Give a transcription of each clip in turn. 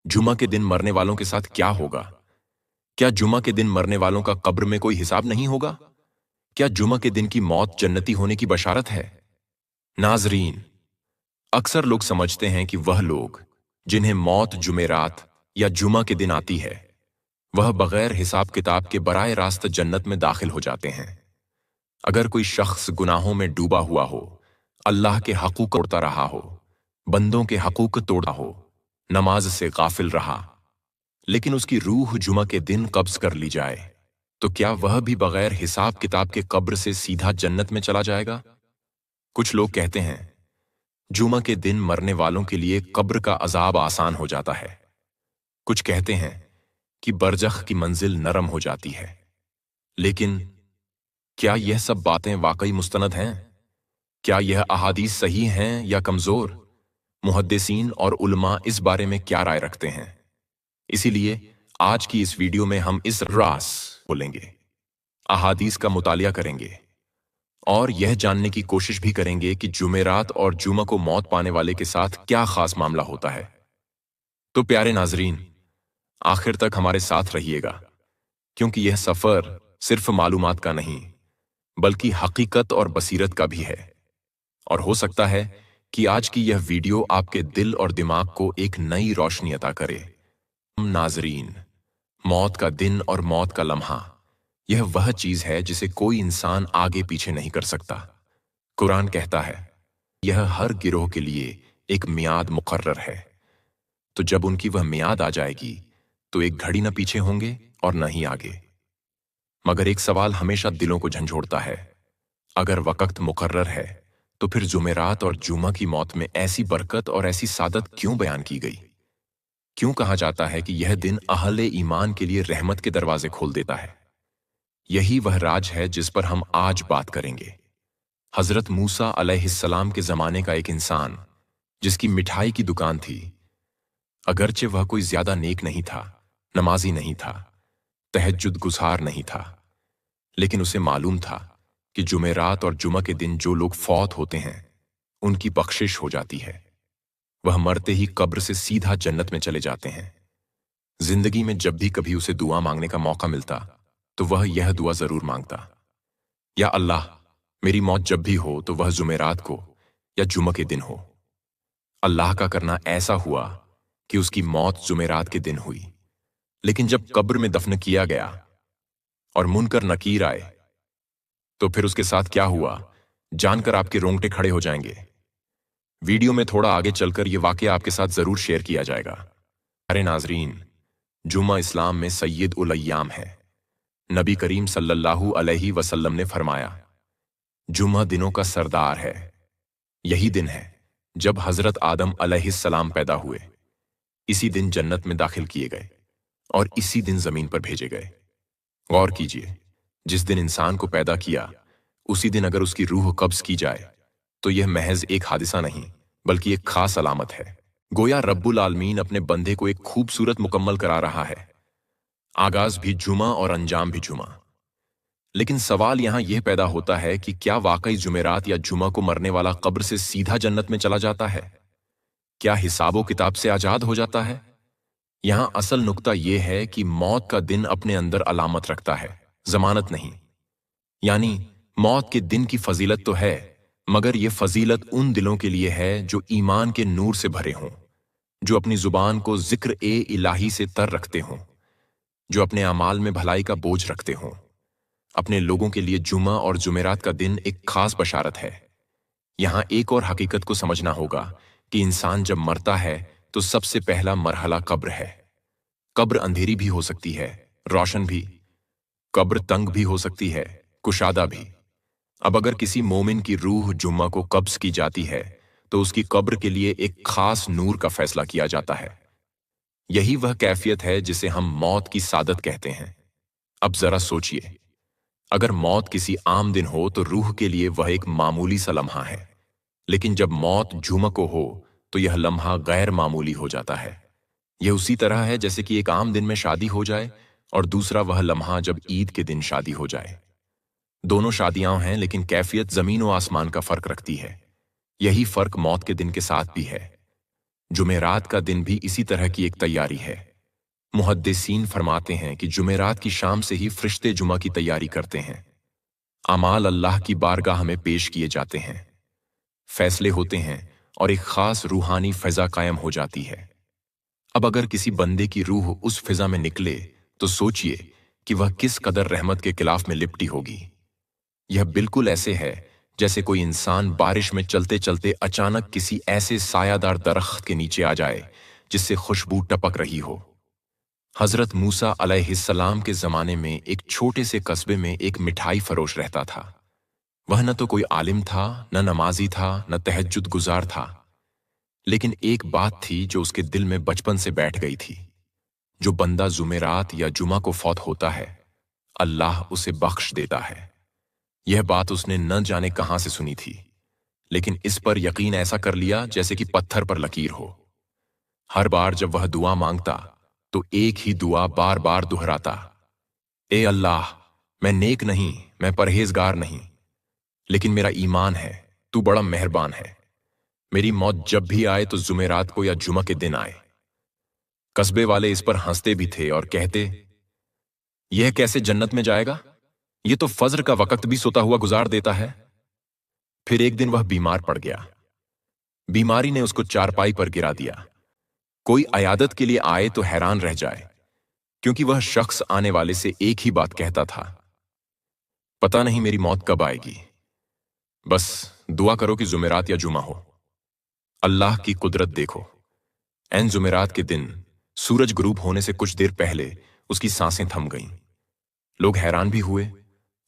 जुमा के दिन मरने वालों के साथ क्या होगा? क्या जुमा के दिन मरने वालों का कब्र में कोई हिसाब नहीं होगा? क्या जुमा के दिन की मौत जन्नती होने की बशारत है? नाजरीन, अक्सर लोग समझते हैं कि वह लोग जिन्हें मौत जुमेरात या जुमा के दिन आती है, वह बगैर हिसाब किताब के बराए रास्त जन्नत में दाखिल हो जाते हैं। अगर कोई शख्स गुनाहों में डूबा हुआ हो, अल्लाह के हकूक तोड़ता रहा हो, बंदों के हकूक तोड़ा हो, नमाज से गाफिल रहा, लेकिन उसकी रूह जुमा के दिन कब्ज कर ली जाए, तो क्या वह भी बगैर हिसाब किताब के कब्र से सीधा जन्नत में चला जाएगा? कुछ लोग कहते हैं जुमा के दिन मरने वालों के लिए कब्र का अजाब आसान हो जाता है। कुछ कहते हैं कि बरजख की मंजिल नरम हो जाती है। लेकिन क्या यह सब बातें वाकई मुस्तनद हैं? क्या यह अहादीस सही हैं या कमजोर? मुहद्दिसीन और उलमा इस बारे में क्या राय रखते हैं? इसीलिए आज की इस वीडियो में हम इस रास बोलेंगे, अहादीस का मुतालिया करेंगे और यह जानने की कोशिश भी करेंगे कि जुमेरात और जुमा को मौत पाने वाले के साथ क्या खास मामला होता है। तो प्यारे नाजरीन, आखिर तक हमारे साथ रहिएगा, क्योंकि यह सफर सिर्फ मालूमात का नहीं बल्कि हकीकत और बसीरत का भी है। और हो सकता है कि आज की यह वीडियो आपके दिल और दिमाग को एक नई रोशनी अता करे। नाजरीन, मौत का दिन और मौत का लम्हा, यह वह चीज है जिसे कोई इंसान आगे पीछे नहीं कर सकता। कुरान कहता है, यह हर गिरोह के लिए एक मियाद मुकर्रर है, तो जब उनकी वह मियाद आ जाएगी तो एक घड़ी न पीछे होंगे और न ही आगे। मगर एक सवाल हमेशा दिलों को झंझोड़ता है, अगर वक्त मुकर्रर है तो फिर जुमेरात और जुमा की मौत में ऐसी बरकत और ऐसी सादत क्यों बयान की गई? क्यों कहा जाता है कि यह दिन अहले ईमान के लिए रहमत के दरवाजे खोल देता है? यही वह राज है जिस पर हम आज बात करेंगे। हजरत मूसा अलैहिस्सलाम के जमाने का एक इंसान जिसकी मिठाई की दुकान थी, अगरचे वह कोई ज्यादा नेक नहीं था, नमाजी नहीं था, तहज्जुद गुज़ार नहीं था, लेकिन उसे मालूम था कि जुमेरात और जुमा के दिन जो लोग फौत होते हैं उनकी बख्शिश हो जाती है। वह मरते ही कब्र से सीधा जन्नत में चले जाते हैं। जिंदगी में जब भी कभी उसे दुआ मांगने का मौका मिलता तो वह यह दुआ जरूर मांगता, या अल्लाह, मेरी मौत जब भी हो तो वह जुमेरात को या जुमा के दिन हो। अल्लाह का करना ऐसा हुआ कि उसकी मौत जुमेरात के दिन हुई, लेकिन जब कब्र में दफन किया गया और मुनकर नकीर आए तो फिर उसके साथ क्या हुआ जानकर आपके रोंगटे खड़े हो जाएंगे। वीडियो में थोड़ा आगे चलकर यह वाकया आपके साथ जरूर शेयर किया जाएगा। अरे नाजरीन, जुमा इस्लाम में सैयद उल अय्याम है। नबी करीम सल्लल्लाहु अलैहि वसल्लम ने फरमाया, जुमा दिनों का सरदार है। यही दिन है जब हजरत आदम अलैहिस्सलाम पैदा हुए, इसी दिन जन्नत में दाखिल किए गए और इसी दिन जमीन पर भेजे गए। गौर कीजिए, जिस दिन इंसान को पैदा किया उसी दिन अगर उसकी रूह कब्ज की जाए तो यह महज एक हादिसा नहीं बल्कि एक खास अलामत है। गोया रब्बुल आलमीन अपने बंदे को एक खूबसूरत मुकम्मल करा रहा है। आगाज भी जुमा और अंजाम भी जुमा। लेकिन सवाल यहां यह पैदा होता है कि क्या वाकई जुमेरात या जुमा को मरने वाला कब्र से सीधा जन्नत में चला जाता है? क्या हिसाबो किताब से आजाद हो जाता है? यहां असल नुक्ता यह है कि मौत का दिन अपने अंदर अलामत रखता है, जमानत नहीं। यानी मौत के दिन की फजीलत तो है, मगर यह फजीलत उन दिलों के लिए है जो ईमान के नूर से भरे हों, जो अपनी जुबान को जिक्र ए इलाही से तर रखते हों, जो अपने अमाल में भलाई का बोझ रखते हों। अपने लोगों के लिए जुमा और जुमेरात का दिन एक खास बशारत है। यहां एक और हकीकत को समझना होगा कि इंसान जब मरता है तो सबसे पहला मरहला कब्र है। कब्र अंधेरी भी हो सकती है, रोशन भी। कब्र तंग भी हो सकती है, कुशादा भी। अब अगर किसी मोमिन की रूह जुम्मा को कब्ज की जाती है तो उसकी कब्र के लिए एक खास नूर का फैसला किया जाता है। यही वह कैफियत है जिसे हम मौत की सादत कहते हैं। अब जरा सोचिए, अगर मौत किसी आम दिन हो तो रूह के लिए वह एक मामूली सा लम्हा है, लेकिन जब मौत जुमा को हो तो यह लम्हा गैर मामूली हो जाता है। यह उसी तरह है जैसे कि एक आम दिन में शादी हो जाए और दूसरा वह लम्हा जब ईद के दिन शादी हो जाए। दोनों शादियां हैं, लेकिन कैफियत जमीन और आसमान का फर्क रखती है। यही फर्क मौत के दिन के साथ भी है। जुमेरात का दिन भी इसी तरह की एक तैयारी है। मुहद्दिसीन फरमाते हैं कि जुमेरात की शाम से ही फरिश्ते जुमा की तैयारी करते हैं। अमाल अल्लाह की बारगाह में पेश किए जाते हैं, फैसले होते हैं और एक खास रूहानी फिजा कायम हो जाती है। अब अगर किसी बंदे की रूह उस फिजा में निकले तो सोचिए कि वह किस कदर रहमत के खिलाफ में लिपटी होगी। यह बिल्कुल ऐसे है जैसे कोई इंसान बारिश में चलते चलते अचानक किसी ऐसे सायादार दरख्त के नीचे आ जाए जिससे खुशबू टपक रही हो। हजरत मूसा अलैहिस्सलाम के जमाने में एक छोटे से कस्बे में एक मिठाई फरोश रहता था। वह न तो कोई आलिम था, न नमाजी था, न तहज्जुद गुजार था, लेकिन एक बात थी जो उसके दिल में बचपन से बैठ गई थी। जो बंदा जुमेरात या जुमा को फौत होता है, अल्लाह उसे बख्श देता है। यह बात उसने न जाने कहां से सुनी थी, लेकिन इस पर यकीन ऐसा कर लिया जैसे कि पत्थर पर लकीर हो। हर बार जब वह दुआ मांगता तो एक ही दुआ बार बार दोहराता, ए अल्लाह, मैं नेक नहीं, मैं परहेजगार नहीं, लेकिन मेरा ईमान है, तू बड़ा मेहरबान है। मेरी मौत जब भी आए तो जुमेरात को या जुमा के दिन आए। कस्बे वाले इस पर हंसते भी थे और कहते, यह कैसे जन्नत में जाएगा? ये तो फज्र का वक्त भी सोता हुआ गुजार देता है। फिर एक दिन वह बीमार पड़ गया। बीमारी ने उसको चारपाई पर गिरा दिया। कोई अयादत के लिए आए तो हैरान रह जाए, क्योंकि वह शख्स आने वाले से एक ही बात कहता था, पता नहीं मेरी मौत कब आएगी, बस दुआ करो कि जुमेरात या जुमा हो। अल्लाह की कुदरत देखो। ऐन जुमेरात के दिन सूरज गुरूब होने से कुछ देर पहले उसकी सांसें थम गईं। लोग हैरान भी हुए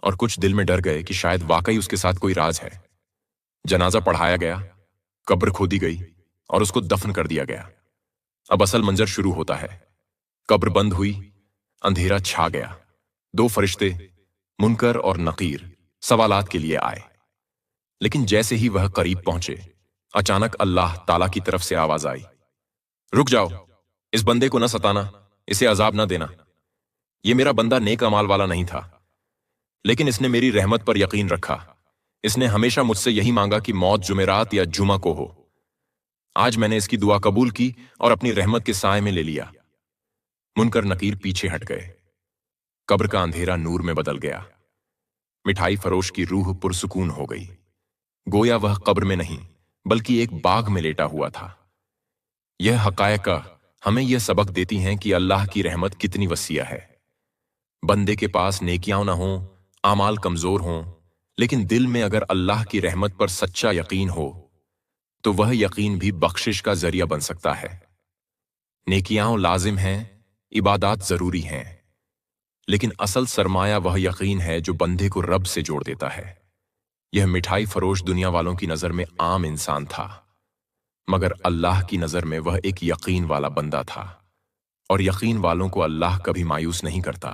और कुछ दिल में डर गए कि शायद वाकई उसके साथ कोई राज है। जनाजा पढ़ाया गया, कब्र खोदी गई और उसको दफन कर दिया गया। अब असल मंजर शुरू होता है। कब्र बंद हुई, अंधेरा छा गया। दो फरिश्ते, मुनकर और नकीर, सवालात के लिए आए। लेकिन जैसे ही वह करीब पहुंचे, अचानक अल्लाह ताला की तरफ से आवाज आई, रुक जाओ, इस बंदे को न सताना, इसे अजाब न देना। यह मेरा बंदा नेक अमाल वाला नहीं था, लेकिन इसने मेरी रहमत पर यकीन रखा। इसने हमेशा मुझसे यही मांगा कि मौत जुमेरात या जुमा को हो। आज मैंने इसकी दुआ कबूल की और अपनी रहमत के साए में ले लिया। मुनकर नकीर पीछे हट गए। कब्र का अंधेरा नूर में बदल गया। मिठाई फरोश की रूह पुरसुकून हो गई। गोया वह कब्र में नहीं बल्कि एक बाग में लेटा हुआ था। यह हकायक हमें यह सबक देती हैं कि अल्लाह की रहमत कितनी वसीया है। बंदे के पास नेकियां ना हों, आमाल कमजोर हों, लेकिन दिल में अगर अल्लाह की रहमत पर सच्चा यकीन हो तो वह यकीन भी बख्शिश का जरिया बन सकता है। नेकियां लाजिम हैं, इबादात जरूरी हैं, लेकिन असल सरमाया वह यकीन है जो बंदे को रब से जोड़ देता है। यह मिठाई फरोश दुनिया वालों की नजर में आम इंसान था, मगर अल्लाह की नजर में वह एक यकीन वाला बंदा था, और यकीन वालों को अल्लाह कभी मायूस नहीं करता।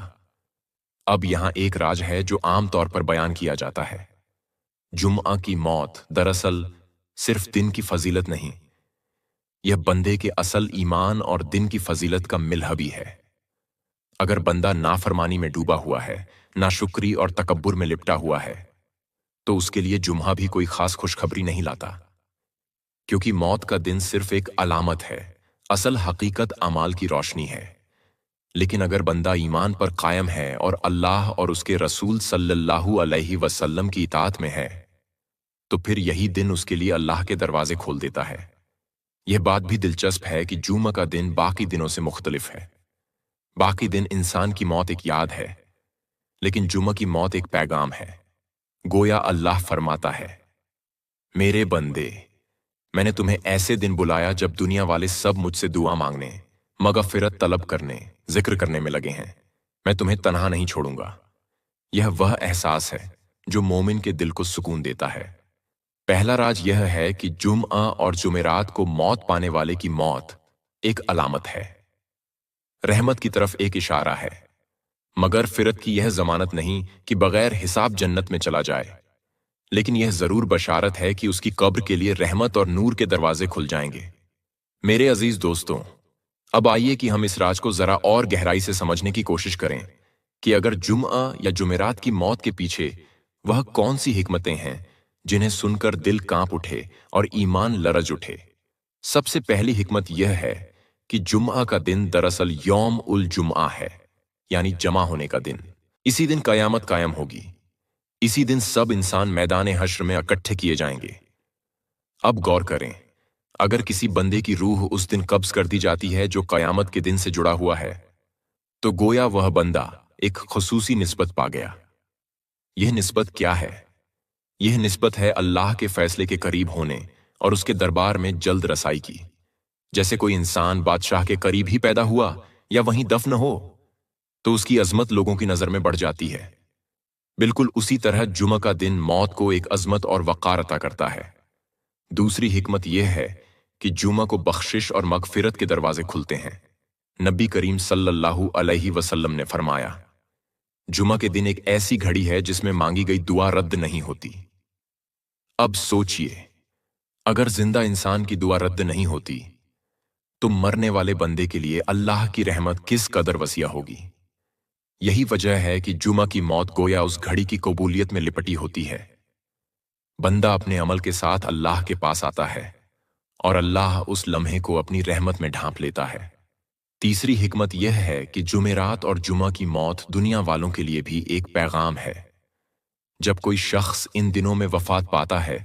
अब यहां एक राज है जो आम तौर पर बयान किया जाता है। जुम्आ की मौत दरअसल सिर्फ दिन की फजीलत नहीं, यह बंदे के असल ईमान और दिन की फजीलत का मिलहबी है। अगर बंदा नाफरमानी में डूबा हुआ है, नाशुक्री और तकब्बुर में लिपटा हुआ है, तो उसके लिए जुम्हा भी कोई खास खुशखबरी नहीं लाता, क्योंकि मौत का दिन सिर्फ एक अलामत है, असल हकीकत अमाल की रोशनी है। लेकिन अगर बंदा ईमान पर कायम है और अल्लाह और उसके रसूल सल्लल्लाहु अलैहि वसल्लम की इताअत में है, तो फिर यही दिन उसके लिए अल्लाह के दरवाजे खोल देता है। यह बात भी दिलचस्प है कि जुमा का दिन बाकी दिनों से मुख्तलिफ है। बाकी दिन इंसान की मौत एक याद है, लेकिन जुमा की मौत एक पैगाम है। गोया अल्लाह फरमाता है, मेरे बंदे, मैंने तुम्हें ऐसे दिन बुलाया जब दुनिया वाले सब मुझसे दुआ मांगने, मगफिरत तलब करने, जिक्र करने में लगे हैं। मैं तुम्हें तन्हा नहीं छोड़ूंगा। यह वह एहसास है जो मोमिन के दिल को सुकून देता है। पहला राज यह है कि जुम्आ और जुमेरात को मौत पाने वाले की मौत एक अलामत है, रहमत की तरफ एक इशारा है, मगर फिरत की यह जमानत नहीं कि बगैर हिसाब जन्नत में चला जाए। लेकिन यह जरूर बशारत है कि उसकी कब्र के लिए रहमत और नूर के दरवाजे खुल जाएंगे। मेरे अजीज दोस्तों, अब आइए कि हम इस राज को जरा और गहराई से समझने की कोशिश करें कि अगर जुम्आ या जुमेरात की मौत के पीछे वह कौन सी हिकमतें हैं जिन्हें सुनकर दिल कांप उठे और ईमान लरज उठे। سب سے پہلی حکمت یہ ہے کہ جمعہ کا دن دراصل یوم الجمعہ ہے، یعنی جمع ہونے کا دن۔ اسی دن قیامت قائم ہوگی، اسی دن سب انسان میدان حشر میں اکٹھے کیے جائیں گے۔ اب غور کریں، اگر کسی بندے کی روح اس دن قبض کر دی جاتی ہے جو قیامت کے دن سے جڑا ہوا ہے، تو گویا وہ بندہ ایک خصوصی نسبت پا گیا۔ یہ نسبت کیا ہے؟ یہ نسبت ہے اللہ کے فیصلے کے قریب ہونے اور اس کے دربار میں جلد رسائی کی۔ جیسے کوئی انسان بادشاہ کے قریب ہی پیدا ہوا یا وہیں دفن ہو تو اس کی عظمت لوگوں کی نظر میں بڑھ جاتی ہے۔ بالکل اسی طرح جمعہ کا دن موت کو ایک عظمت اور وقار عطا کرتا ہے۔ دوسری حکمت یہ ہے کہ جمعہ کو بخشش اور مغفرت کے دروازے کھلتے ہیں۔ نبی کریم صلی اللہ علیہ وسلم نے فرمایا، جمعہ کے دن ایک ایسی گھڑی ہے جس میں مانگی گئی دعا رد نہیں ہوتی۔ اب سوچئے، اگر زندہ انسان کی دعا رد نہیں ہوتی تو مرنے والے بندے کے لیے اللہ کی رحمت کس قدر وسیع ہوگی۔ یہی وجہ ہے کہ جمعہ کی موت گویا اس گھڑی کی قبولیت میں لپٹی ہوتی ہے۔ بندہ اپنے عمل کے ساتھ اللہ کے پاس آتا ہے اور اللہ اس لمحے کو اپنی رحمت میں ڈھانپ لیتا ہے۔ تیسری حکمت یہ ہے کہ جمعرات اور جمعہ کی موت دنیا والوں کے لیے بھی ایک پیغام ہے۔ جب کوئی شخص ان دنوں میں وفات پاتا ہے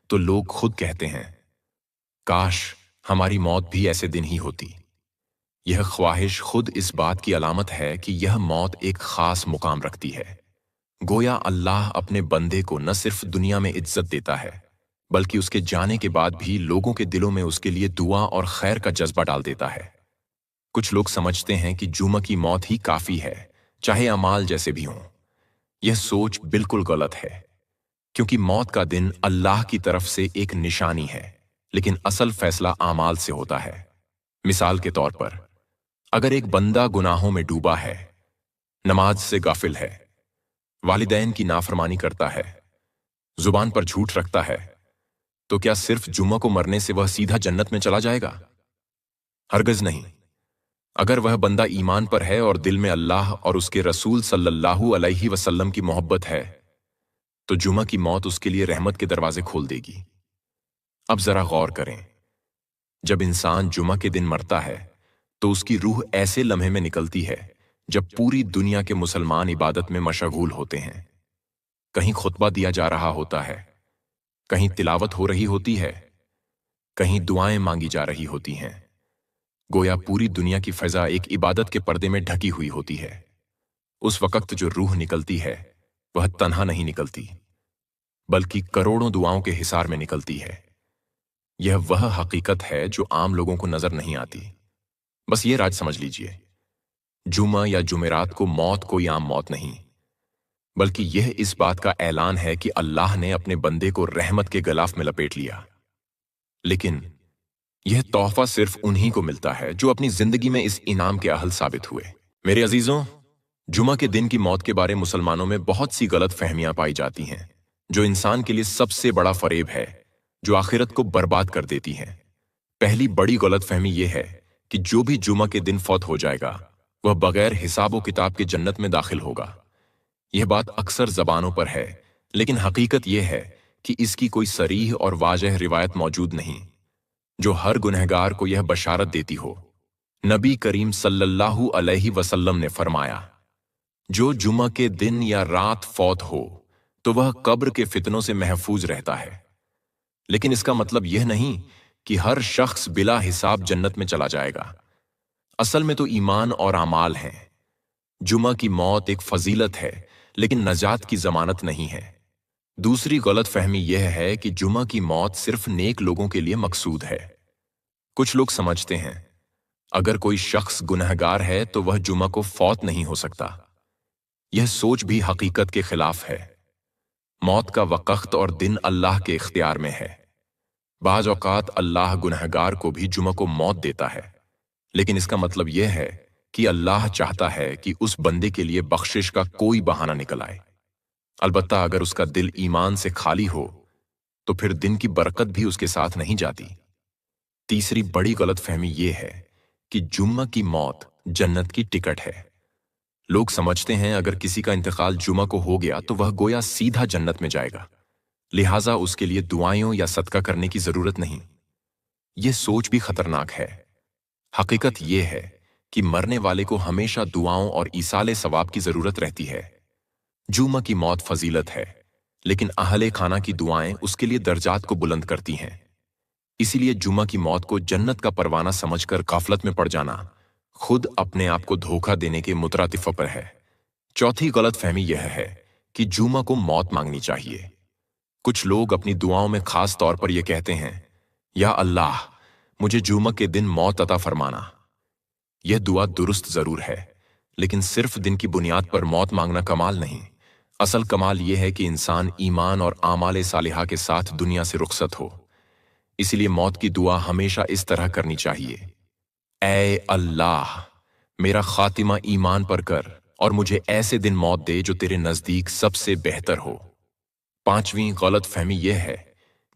تو لوگ خود کہتے ہیں، کاش ہماری موت بھی ایسے دن ہی ہوتی۔ یہ خواہش خود اس بات کی علامت ہے کہ یہ موت ایک خاص مقام رکھتی ہے۔ گویا اللہ اپنے بندے کو نہ صرف دنیا میں عزت دیتا ہے بلکہ اس کے جانے کے بعد بھی لوگوں کے دلوں میں اس کے لیے دعا اور خیر کا جذبہ ڈال دیتا ہے۔ کچھ لوگ سمجھتے ہیں کہ جمعہ کی موت ہی کافی ہے، چاہے اعمال جیسے بھی ہوں۔ یہ سوچ بالکل غلط ہے، کیونکہ موت کا دن اللہ کی طرف سے ایک نشانی ہے، لیکن اصل فیصلہ اعمال سے ہوتا ہے۔ مثال کے طور پر، اگر ایک بندہ گناہوں میں ڈوبا ہے، نماز سے غافل ہے، والدین کی نافرمانی کرتا ہے، زبان پر جھوٹ رکھتا ہے، تو کیا صرف جمعہ کو مرنے سے وہ سیدھا جنت میں چلا جائے گا؟ ہرگز نہیں۔ اگر وہ بندہ ایمان پر ہے اور دل میں اللہ اور اس کے رسول صلی اللہ علیہ وسلم کی محبت ہے تو جمعہ کی موت اس کے لیے رحمت کے دروازے کھول دے گی۔ اب ذرا غور کریں، جب انسان جمعہ کے دن مرتا ہے تو اس کی روح ایسے لمحے میں نکلتی ہے جب پوری دنیا کے مسلمان عبادت میں مشغول ہوتے ہیں۔ کہیں خطبہ دیا جا رہا ہوتا ہے، کہیں تلاوت ہو رہی ہوتی ہے، کہیں دعائیں مانگی جا رہی ہوتی ہیں۔ گویا پوری دنیا کی فضا ایک عبادت کے پردے میں ڈھکی ہوئی ہوتی ہے۔ اس وقت جو روح نکلتی ہے وہ تنہا نہیں نکلتی بلکہ کروڑوں دعاؤں کے حصار میں نکلتی ہے۔ یہ وہ حقیقت ہے جو عام لوگوں کو نظر نہیں آتی۔ بس یہ راز سمجھ لیجئے، جمعہ یا جمعرات کو موت کوئی عام موت نہیں، بلکہ یہ اس بات کا اعلان ہے کہ اللہ نے اپنے بندے کو رحمت کے غلاف میں لپیٹ لیا۔ لیکن یہ تحفہ صرف انہی کو ملتا ہے جو اپنی زندگی میں اس انعام کے اہل ثابت ہوئے۔ میرے عزیزوں، جمعہ کے دن کی موت کے بارے مسلمانوں میں بہت سی غلط فہمیاں پائی جاتی ہیں، جو انسان کے لیے سب سے بڑا فریب ہے، جو آخرت کو برباد کر دیتی ہیں۔ پہلی بڑی غلط فہمی یہ ہے کہ جو بھی جمعہ کے دن فوت ہو جائے گا وہ بغیر حساب و کتاب کے جنت میں داخل ہوگا۔ یہ بات اکثر زبانوں پر ہے، لیکن حقیقت یہ ہے کہ اس کی کوئی صریح اور واضح روایت موجود نہیں جو ہر گنہگار کو یہ بشارت دیتی ہو۔ نبی کریم صلی اللہ علیہ وسلم نے فرمایا، جو جمعہ کے دن یا رات فوت ہو تو وہ قبر کے فتنوں سے محفوظ رہتا ہے۔ لیکن اس کا مطلب یہ نہیں کہ ہر شخص بلا حساب جنت میں چلا جائے گا۔ اصل میں تو ایمان اور اعمال ہیں۔ جمعہ کی موت ایک فضیلت ہے، لیکن نجات کی ضمانت نہیں ہے۔ دوسری غلط فہمی یہ ہے کہ جمعہ کی موت صرف نیک لوگوں کے لیے مقصود ہے۔ کچھ لوگ سمجھتے ہیں اگر کوئی شخص گنہگار ہے تو وہ جمعہ کو فوت نہیں ہو سکتا۔ یہ سوچ بھی حقیقت کے خلاف ہے۔ موت کا وقت اور دن اللہ کے اختیار میں ہے۔ بعض اوقات اللہ گنہگار کو بھی جمعہ کو موت دیتا ہے، لیکن اس کا مطلب یہ ہے کہ اللہ چاہتا ہے کہ اس بندے کے لیے بخشش کا کوئی بہانہ نکل آئے۔ البتہ اگر اس کا دل ایمان سے خالی ہو تو پھر دن کی برکت بھی اس کے ساتھ نہیں جاتی۔ تیسری بڑی غلط فہمی یہ ہے کہ جمعہ کی موت جنت کی ٹکٹ ہے۔ لوگ سمجھتے ہیں اگر کسی کا انتقال جمعہ کو ہو گیا تو وہ گویا سیدھا جنت میں جائے گا، لہٰذا اس کے لیے دعائیں یا صدقہ کرنے کی ضرورت نہیں۔ یہ سوچ بھی خطرناک ہے۔ حقیقت یہ ہے کہ مرنے والے کو ہمیشہ دعاؤں اور ایصال ثواب کی ضرورت رہتی ہے۔ جمعہ کی موت فضیلت ہے، لیکن اہل خانہ کی دعائیں اس کے لیے درجات کو بلند کرتی ہیں۔ اسی لیے جمعہ کی موت کو جنت کا پروانہ سمجھ کر غفلت میں پڑ جانا خود اپنے آپ کو دھوکہ دینے کے مترادف پر ہے۔ چوتھی غلط فہمی یہ ہے کہ جمعہ کو موت مانگنی چاہیے۔ کچھ لوگ اپنی دعاؤں میں خاص طور پر یہ کہتے ہیں، یا اللہ مجھے جمعہ کے دن موت عطا فرمانا۔ یہ دعا درست ضرور ہے، لیکن صرف دن کی بنیاد پر موت مانگنا کمال نہیں۔ اصل کمال یہ ہے کہ انسان ایمان اور اعمال صالحہ کے ساتھ دنیا سے رخصت ہو۔ اسی لیے موت کی دعا ہمیشہ اس طرح کرنی چاہیے، اے اللہ میرا خاتمہ ایمان پر کر اور مجھے ایسے دن موت دے جو تیرے نزدیک سب سے بہتر ہو۔ پانچویں غلط فہمی یہ ہے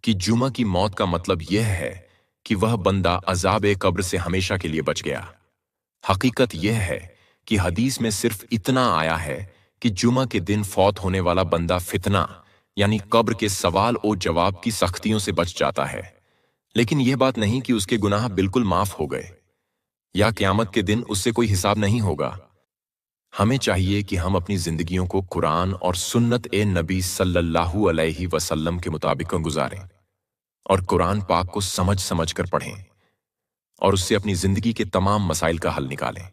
کہ جمعہ کی موت کا مطلب یہ ہے کہ وہ بندہ عذاب قبر سے ہمیشہ کے لیے بچ گیا۔ حقیقت یہ ہے کہ حدیث میں صرف اتنا آیا ہے کہ جمعہ کے دن فوت ہونے والا بندہ فتنہ یعنی قبر کے سوال و جواب کی سختیوں سے بچ جاتا ہے، لیکن یہ بات نہیں کہ اس کے گناہ بالکل معاف ہو گئے یا قیامت کے دن اس سے کوئی حساب نہیں ہوگا۔ ہمیں چاہیے کہ ہم اپنی زندگیوں کو قرآن اور سنت نبی صلی اللہ علیہ وسلم کے مطابق گزاریں اور قرآن پاک کو سمجھ سمجھ کر پڑھیں اور اس سے اپنی زندگی کے تمام مسائل کا حل نکالیں۔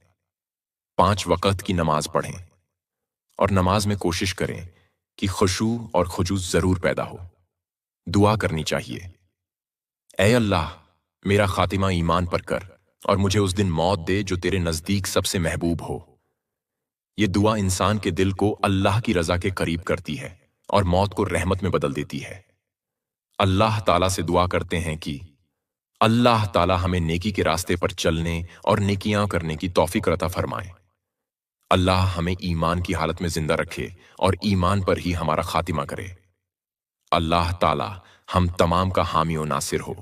5 وقت کی نماز پڑھیں اور نماز میں کوشش کریں کہ خشوع اور خضوع ضرور پیدا ہو۔ دعا کرنی چاہیے، اے اللہ میرا خاتمہ ایمان پر کر اور مجھے اس دن موت دے جو تیرے نزدیک سب سے محبوب ہو۔ یہ دعا انسان کے دل کو اللہ کی رضا کے قریب کرتی ہے اور موت کو رحمت میں بدل دیتی ہے۔ اللہ تعالیٰ سے دعا کرتے ہیں کہ اللہ تعالیٰ ہمیں نیکی کے راستے پر چلنے اور نیکیاں کرنے کی توفیق عطا فرمائے۔ اللہ ہمیں ایمان کی حالت میں زندہ رکھے اور ایمان پر ہی ہمارا خاتمہ کرے۔ اللہ تعالیٰ ہم تمام کا حامی و ناصر ہو۔